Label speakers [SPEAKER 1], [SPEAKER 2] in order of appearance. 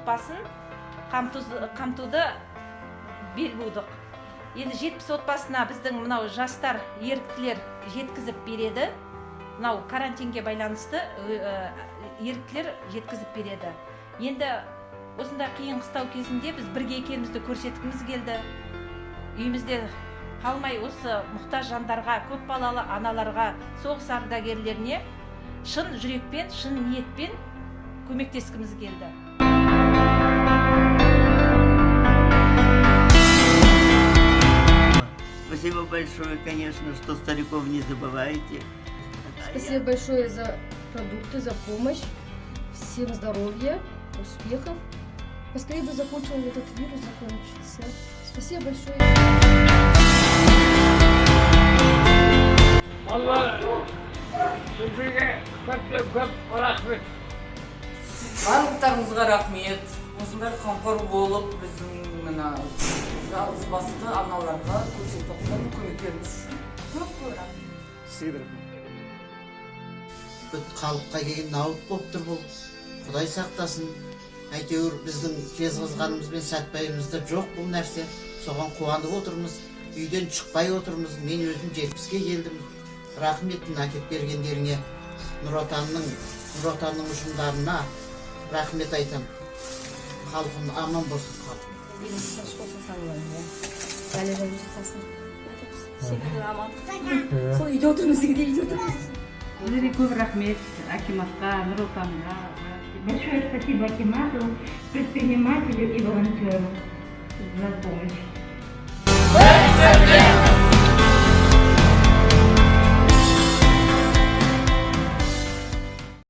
[SPEAKER 1] отбасын қамтуды бел будық. Енді 70 отбасына біздің мынау жастар, еріктілер жеткізіп береді. Мынау карантинге байланысты еріктілер жеткізіп береді. Енді осында қиын қыстау кезінде біз бірге екенімізді көрсеткіміз келді. Үйімізде қалмай осы мұқтаж жандарға, көп балалы аналарға, соғыс ардагерлеріне шын жүрекпен, шын ниетпен көмектескіміз келді.
[SPEAKER 2] Спасибо большое, конечно, что стариков не забываете.
[SPEAKER 3] Спасибо большое за продукты, за помощь. Всем здоровья, успехов. Поскорее бы закончил этот вирус, закончился. Спасибо большое.
[SPEAKER 4] Allah sizге көп рахмет.
[SPEAKER 5] Барлықтарыңызға рахмет. Осындай қамқор болып, біздің мына жалғыз басты аналарға көрсетіп отқан көмектеріңіз үшін көп рахмет.
[SPEAKER 4] Сізге рахмет.
[SPEAKER 6] Қалыпқа келген науыт болып тұр бұл. Құдай сақтасын. Әйтеуір біздің жезқазғанымызбен сәтпайымызда жоқ бұл нәрсе. Соған қуанып отырмыз. Үйден шықпай отырмыз. Мен өзім 70-ке келдім. Рахметін әкеп бергендеріңе, Нұр Отанның ұжымдарына рахмет айтам. Халқым аман болсын халқым.
[SPEAKER 3] Сол үйде отырмыз, үйде отырмыз.
[SPEAKER 7] Сіздерге көп рахмет, Акиматқа, Нұр Отанға. Большое спасибо Акимату, предпринимателю и волонтеру за помощь.